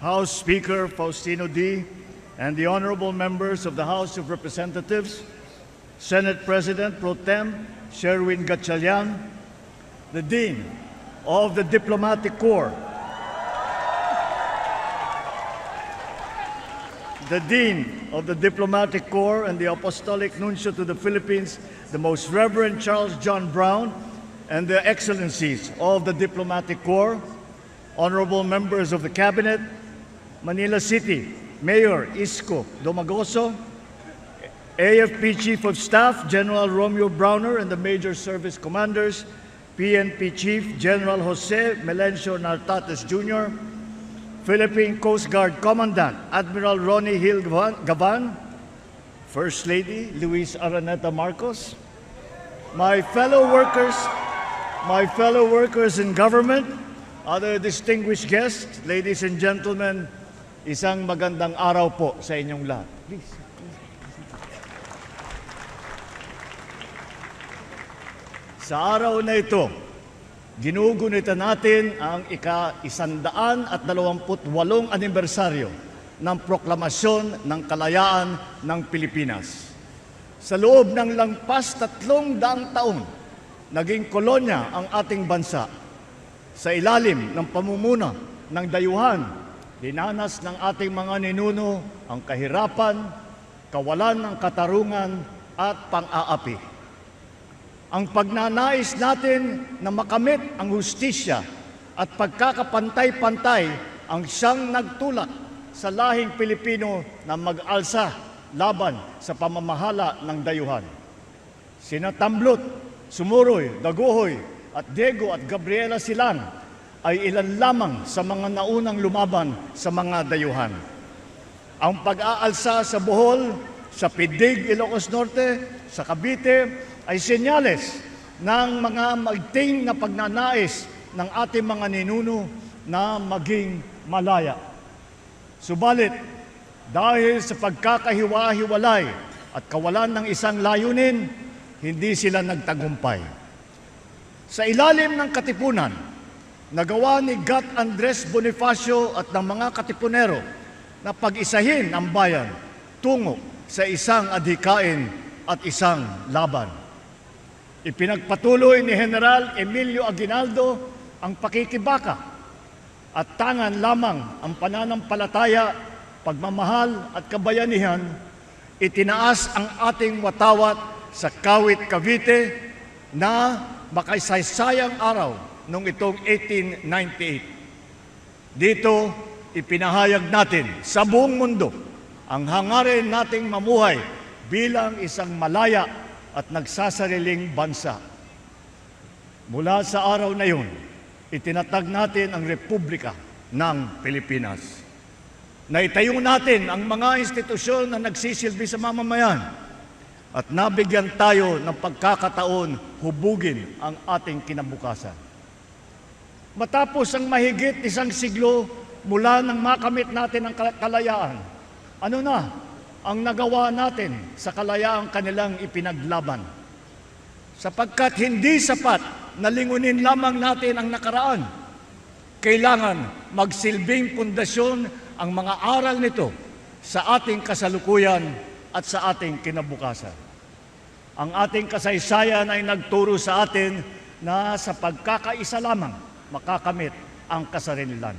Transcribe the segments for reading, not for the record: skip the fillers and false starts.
House Speaker Faustino D., and the honorable members of the House of Representatives, Senate President Pro Tem Sherwin Gatchalian, the Dean of the Diplomatic Corps, the Dean of the Diplomatic Corps and the Apostolic Nuncio to the Philippines, the Most Reverend Charles John Brown, and the Excellencies of the Diplomatic Corps, honorable members of the Cabinet, Manila City Mayor Isko Domagoso, AFP Chief of Staff General Romeo Browner and the Major Service Commanders, PNP Chief General Jose Melencio Nartates Jr., Philippine Coast Guard Commandant Admiral Ronnie Hill Gavan, First Lady Luis Araneta Marcos, my fellow workers in government, other distinguished guests, ladies and gentlemen, isang magandang araw po sa inyong lahat. Please. Sa araw na ito, ginugunita natin ang ika-128 anibersaryo ng proklamasyon ng kalayaan ng Pilipinas. Sa loob ng lampas 300 taon, naging kolonya ang ating bansa. Sa ilalim ng pamumuno ng dayuhan, dinanas ng ating mga ninuno ang kahirapan, kawalan ng katarungan at pang-aapi. Ang pagnanais natin na makamit ang hustisya at pagkakapantay-pantay ang siyang nagtulak sa lahing Pilipino na mag-alsa laban sa pamamahala ng dayuhan. Sina Tamblot, Sumuroy, Daguhoy at Diego at Gabriela Silang ay ilan lamang sa mga naunang lumaban sa mga dayuhan. Ang pag-aalsa sa Bohol, sa Pidig, Ilocos Norte, sa Cavite ay senyales ng mga magting na pagnanais ng ating mga ninuno na maging malaya. Subalit, dahil sa pagkakahiwa-hiwalay at kawalan ng isang layunin, hindi sila nagtagumpay. Sa ilalim ng katipunan, nagawa ni Gat Andres Bonifacio at ng mga katipunero na pag-isahin ang bayan tungo sa isang adhikain at isang laban. Ipinagpatuloy ni General Emilio Aguinaldo ang pakikibaka at tangan lamang ang pananampalataya, pagmamahal at kabayanihan, itinaas ang ating watawat sa Kawit, Cavite na makasaysayang araw noong itong 1898. Dito, ipinahayag natin sa buong mundo ang hangarin nating mamuhay bilang isang malaya at nagsasariling bansa. Mula sa araw na yun, itinatag natin ang Republika ng Pilipinas. Naitayo natin ang mga institusyon na nagsisilbi sa mamamayan at nabigyan tayo ng pagkakataon hubugin ang ating kinabukasan. Matapos ang mahigit 1 siglo mula nang makamit natin ang kalayaan, ano na ang nagawa natin sa kalayaang kanilang ipinaglaban? Sapagkat hindi sapat na lingunin lamang natin ang nakaraan, kailangan magsilbing pundasyon ang mga aral nito sa ating kasalukuyan at sa ating kinabukasan. Ang ating kasaysayan ay nagturo sa atin na sa pagkakaisa lamang makakamit ang kasarililan.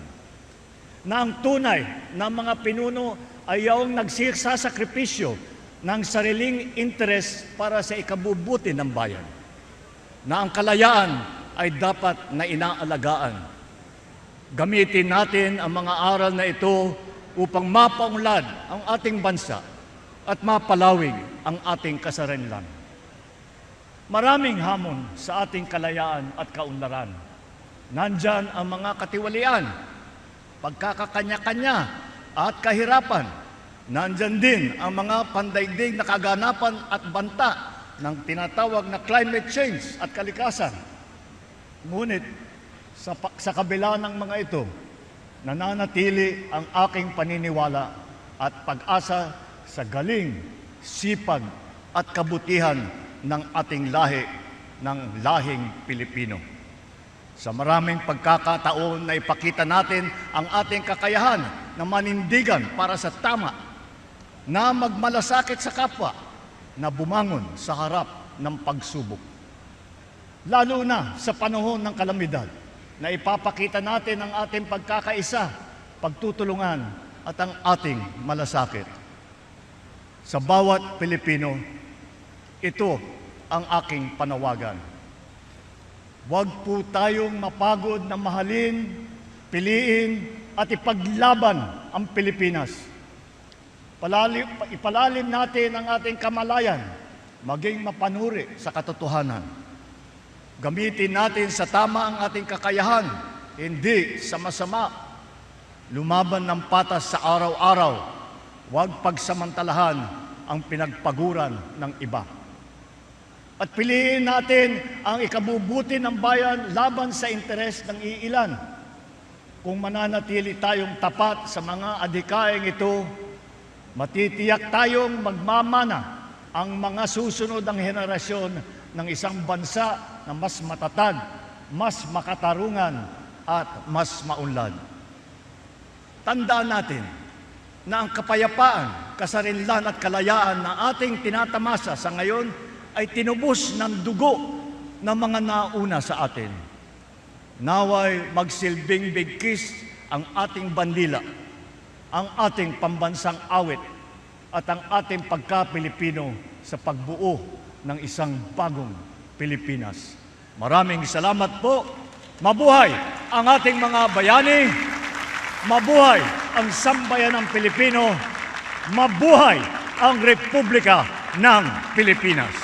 Na ang tunay na mga pinuno ay yung nagsasakripisyo ng sariling interes para sa ikabubuti ng bayan. Na ang kalayaan ay dapat na inaalagaan. Gamitin natin ang mga aral na ito upang mapaunlad ang ating bansa at mapalawig ang ating kasarililan. Maraming hamon sa ating kalayaan at kaunlaran. Nandyan ang mga katiwalian, pagkakakanya-kanya at kahirapan. Nandyan din ang mga pandaigdig na kaganapan at banta ng tinatawag na climate change at kalikasan. Ngunit sa kabila ng mga ito, nananatili ang aking paniniwala at pag-asa sa galing, sipag at kabutihan ng ating lahi, ng lahing Pilipino. Sa maraming pagkakataon na ipakita natin ang ating kakayahan na manindigan para sa tama, na magmalasakit sa kapwa, na bumangon sa harap ng pagsubok. Lalo na sa panahon ng kalamidad, na ipapakita natin ang ating pagkakaisa, pagtutulungan at ang ating malasakit. Sa bawat Pilipino, ito ang aking panawagan. Huwag po tayong mapagod na mahalin, piliin at ipaglaban ang Pilipinas. Ipalalim natin ang ating kamalayan, maging mapanuri sa katotohanan. Gamitin natin sa tama ang ating kakayahan, hindi sa masama. Lumaban ng patas sa araw-araw, huwag pagsamantalahan ang pinagpaguran ng iba. At piliin natin ang ikabubuti ng bayan laban sa interes ng iilan. Kung mananatili tayong tapat sa mga adhikaing ito, matitiyak tayong magmamana ang mga susunod ng henerasyon ng isang bansa na mas matatag, mas makatarungan at mas maunlad. Tandaan natin na ang kapayapaan, kasarinlan at kalayaan na ating tinatamasa sa ngayon ay tinubos ng dugo ng mga nauna sa atin. Naway magsilbing bigkis ang ating bandila, ang ating pambansang awit at ang ating pagka-Pilipino sa pagbuo ng isang bagong Pilipinas. Maraming salamat po. Mabuhay ang ating mga bayani. Mabuhay ang sambayanang Pilipino. Mabuhay ang Republika ng Pilipinas.